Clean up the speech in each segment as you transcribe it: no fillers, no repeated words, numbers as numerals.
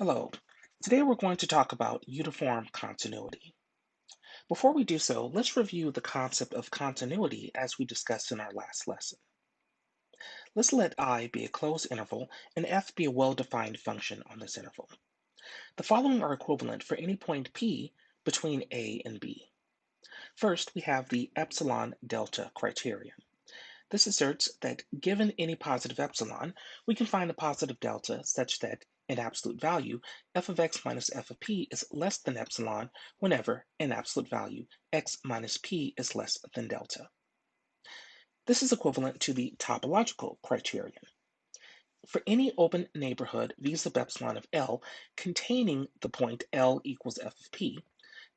Hello. Today we're going to talk about uniform continuity. Before we do so, let's review the concept of continuity as we discussed in our last lesson. Let's let I be a closed interval and f be a well-defined function on this interval. The following are equivalent for any point P between A and B. First, we have the epsilon delta criterion. This asserts that given any positive epsilon, we can find a positive delta such that, in absolute value, f of x minus f of p is less than epsilon whenever, in absolute value, x minus p is less than delta. This is equivalent to the topological criterion. For any open neighborhood v sub epsilon of L containing the point L equals f of p,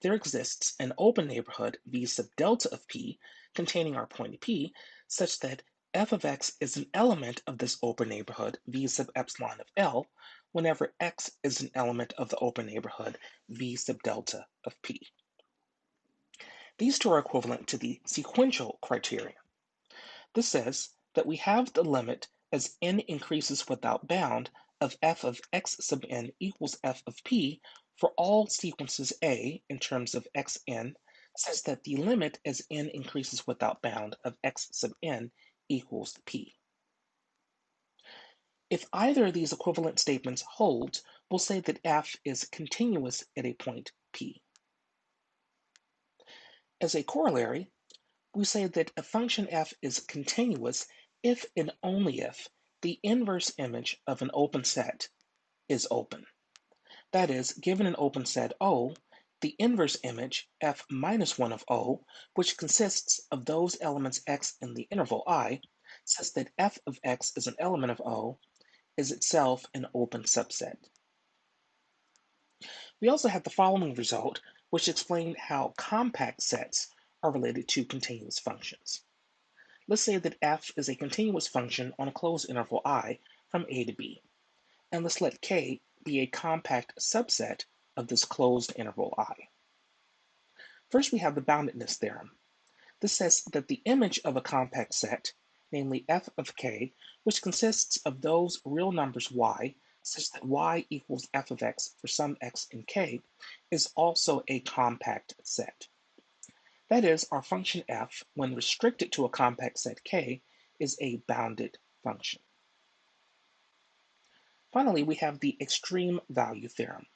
there exists an open neighborhood v sub delta of p containing our point P such that f of x is an element of this open neighborhood v sub epsilon of L whenever x is an element of the open neighborhood v sub delta of p. These two are equivalent to the sequential criterion. This says that we have the limit as n increases without bound of f of x sub n equals f of p for all sequences A in terms of xn, says that the limit as n increases without bound of x sub n equals p. If either of these equivalent statements holds, we'll say that f is continuous at a point p. As a corollary, we say that a function f is continuous if and only if the inverse image of an open set is open. That is, given an open set O, the inverse image f minus 1 of O, which consists of those elements x in the interval I, says that f of x is an element of O, is itself an open subset. We also have the following result, which explains how compact sets are related to continuous functions. Let's say that f is a continuous function on a closed interval I from A to B, and let's let K be a compact subset of this closed interval I. First, we have the boundedness theorem. This says that the image of a compact set, namely f of k, which consists of those real numbers y, such that y equals f of x for some x in k, is also a compact set. That is, our function f, when restricted to a compact set k, is a bounded function. Finally, we have the extreme value theorem.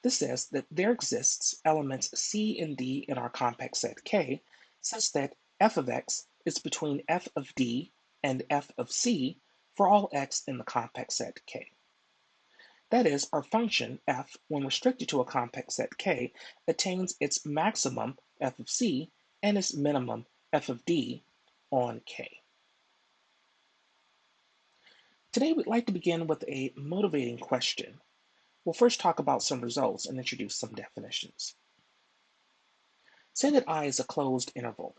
This says that there exists elements c and d in our compact set k, such that f of x is between f of d and f of c for all x in the compact set k. That is, our function f, when restricted to a compact set k, attains its maximum f of c and its minimum f of d on k. Today, we'd like to begin with a motivating question. We'll first talk about some results and introduce some definitions. Say that I is a closed interval.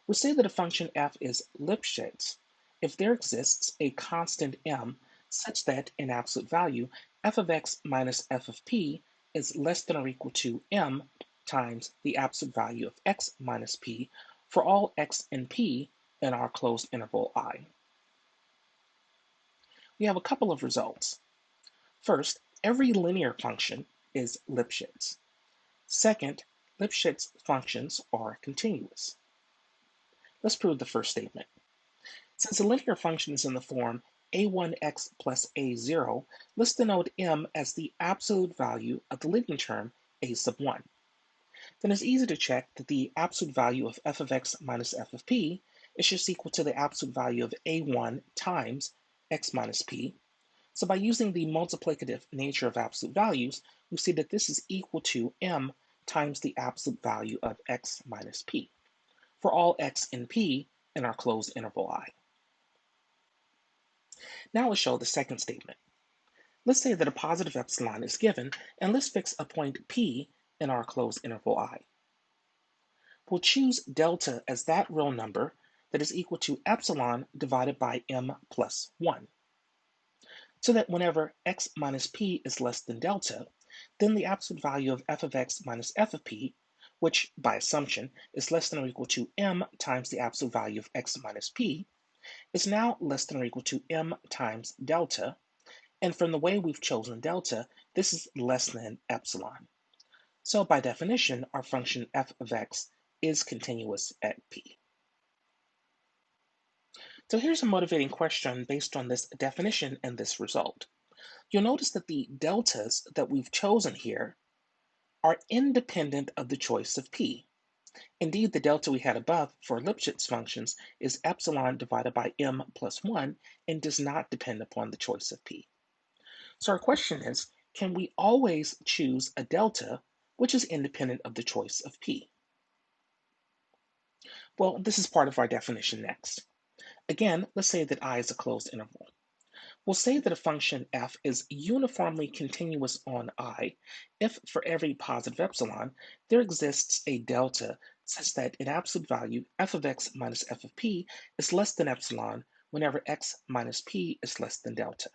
We say that a function f is Lipschitz if there exists a constant m such that, in absolute value, f of x minus f of p is less than or equal to m times the absolute value of x minus p for all x and p in our closed interval I. We have a couple of results. First, every linear function is Lipschitz. Second, Lipschitz functions are continuous. Let's prove the first statement. Since a linear function is in the form a1x plus a0, let's denote m as the absolute value of the leading term a sub 1. Then it's easy to check that the absolute value of f of x minus f of p is just equal to the absolute value of a1 times x minus p. So by using the multiplicative nature of absolute values, we see that this is equal to m times the absolute value of x minus p for all x and p in our closed interval I. Now let's show the second statement. Let's say that a positive epsilon is given, and let's fix a point P in our closed interval I. We'll choose delta as that real number that is equal to epsilon divided by m plus 1. So that whenever x minus p is less than delta, then the absolute value of f of x minus f of p, which by assumption is less than or equal to m times the absolute value of x minus p, is now less than or equal to m times delta, And from the way we've chosen delta, this is less than epsilon. So by definition, our function f of x is continuous at p. So here's a motivating question based on this definition and this result. You'll notice that the deltas that we've chosen here are independent of the choice of p. Indeed, the delta we had above for Lipschitz functions is epsilon divided by m plus 1 and does not depend upon the choice of p. So our question is, can we always choose a delta which is independent of the choice of p? Well, this is part of our definition next. Again, let's say that I is a closed interval. We'll say that a function f is uniformly continuous on I if for every positive epsilon there exists a delta such that in absolute value f of x minus f of p is less than epsilon whenever x minus p is less than delta.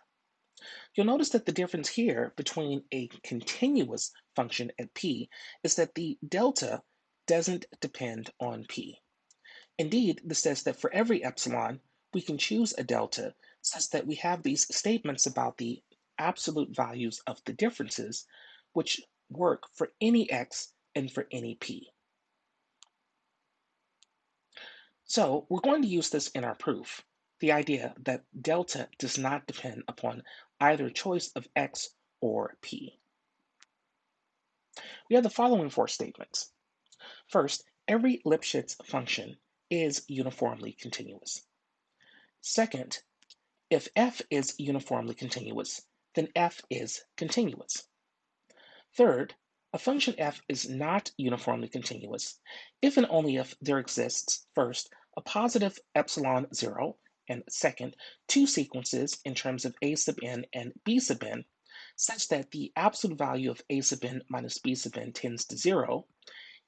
You'll notice that the difference here between a continuous function at p is that the delta doesn't depend on p. Indeed, this says that for every epsilon, we can choose a delta such that we have these statements about the absolute values of the differences, which work for any x and for any p. So we're going to use this in our proof, the idea that delta does not depend upon either choice of x or p. We have the following four statements. First, every Lipschitz function is uniformly continuous. Second, if f is uniformly continuous, then f is continuous. Third, a function f is not uniformly continuous if and only if there exists, first, a positive epsilon 0, and second, two sequences in terms of a sub n and b sub n, such that the absolute value of a sub n minus b sub n tends to 0,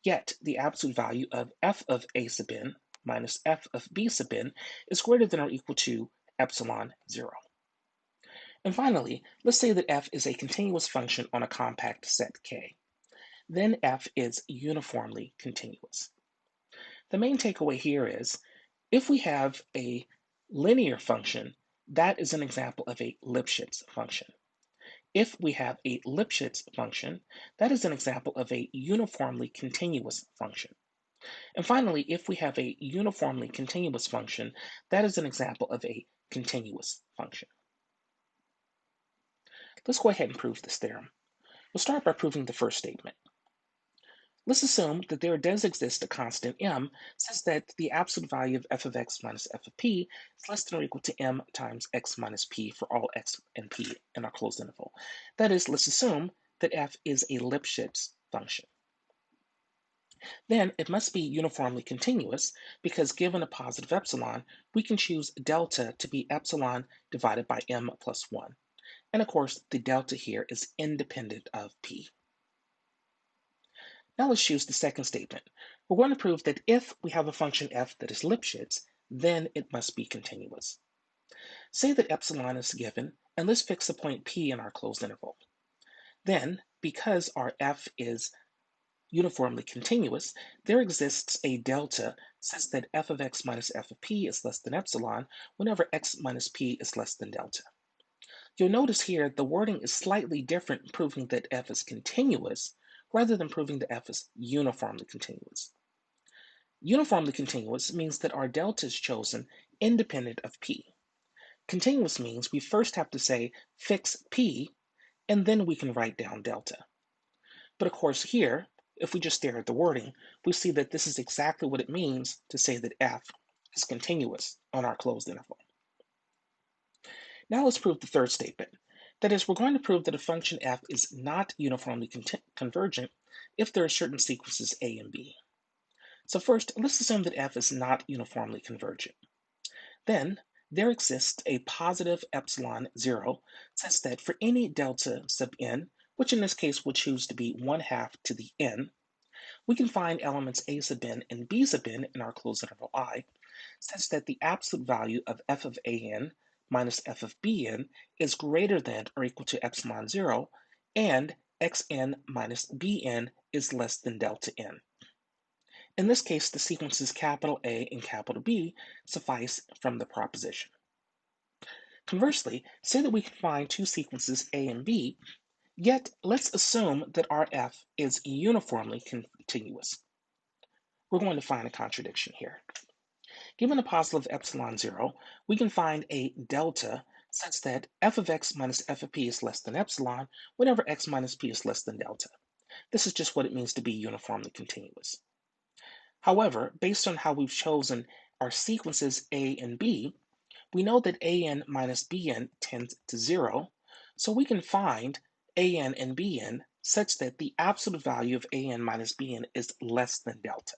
yet the absolute value of f of a sub n minus f of b sub n is greater than or equal to epsilon 0. And finally, let's say that f is a continuous function on a compact set K. Then f is uniformly continuous. The main takeaway here is, if we have a linear function, that is an example of a Lipschitz function. If we have a Lipschitz function, that is an example of a uniformly continuous function. And finally, if we have a uniformly continuous function, that is an example of a continuous function. Let's go ahead and prove this theorem. We'll start by proving the first statement. Let's assume that there does exist a constant m such that the absolute value of f of x minus f of p is less than or equal to m times x minus p for all x and p in our closed interval. That is, let's assume that f is a Lipschitz function. Then it must be uniformly continuous because given a positive epsilon, we can choose delta to be epsilon divided by m plus 1. And of course, the delta here is independent of p. Now let's choose the second statement. We're going to prove that if we have a function f that is Lipschitz, then it must be continuous. Say that epsilon is given, and let's fix a point p in our closed interval. Then, because our f is uniformly continuous, there exists a delta such that f of x minus f of p is less than epsilon whenever x minus p is less than delta. You'll notice here the wording is slightly different, proving that f is continuous rather than proving that f is uniformly continuous. Uniformly continuous means that our delta is chosen independent of p. Continuous means we first have to say fix p, and then we can write down delta. But of course here, if we just stare at the wording, we see that this is exactly what it means to say that f is continuous on our closed interval. Now let's prove the third statement. That is, we're going to prove that a function f is not uniformly convergent if there are certain sequences a and b. So first, let's assume that f is not uniformly convergent. Then, there exists a positive epsilon 0 such that for any delta sub n, which in this case we'll choose to be 1/2 to the n, we can find elements a sub n and b sub n in our closed interval I, such that the absolute value of f of an minus f of bn is greater than or equal to epsilon 0, and xn minus bn is less than delta n. In this case, the sequences capital A and capital B suffice from the proposition. Conversely, say that we can find two sequences A and B, yet let's assume that our F is uniformly continuous. We're going to find a contradiction here. Given a positive epsilon 0, we can find a delta such that f of x minus f of p is less than epsilon whenever x minus p is less than delta. This is just what it means to be uniformly continuous. However, based on how we've chosen our sequences A and B, we know that AN minus BN tends to 0, so we can find AN and BN such that the absolute value of AN minus BN is less than delta.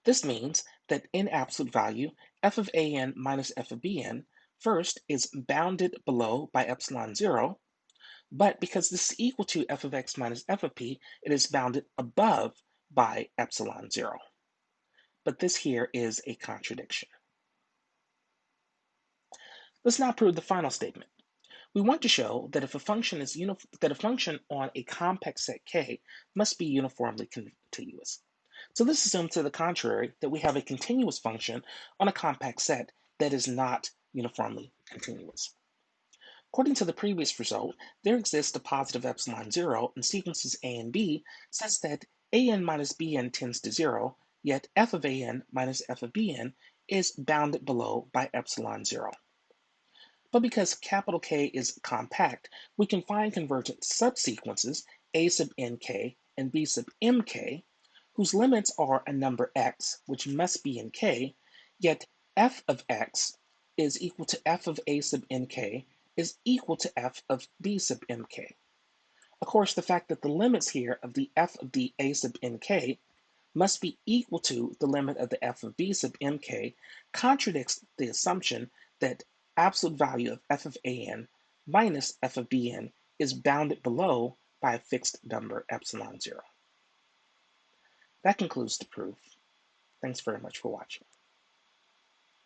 This means that in absolute value, f of an minus f of bn first is bounded below by epsilon 0, but because this is equal to f of x minus f of p, it is bounded above by epsilon 0. But this here is a contradiction. Let's now prove the final statement. We want to show that if a function is that a function on a compact set K must be uniformly continuous. So this assumes to the contrary that we have a continuous function on a compact set that is not uniformly continuous. According to the previous result, there exists a positive epsilon 0 in sequences A and B such that AN minus BN tends to 0, yet f of AN minus f of BN is bounded below by epsilon 0. But because capital K is compact, we can find convergent subsequences A sub nk and B sub mk, whose limits are a number x, which must be in K, yet f of x is equal to f of A sub nk is equal to f of B sub mk. Of course, the fact that the limits here of the f of the A sub nk must be equal to the limit of the f of b sub mk contradicts the assumption that absolute value of f of an minus f of bn is bounded below by a fixed number epsilon 0. That concludes the proof. Thanks very much for watching.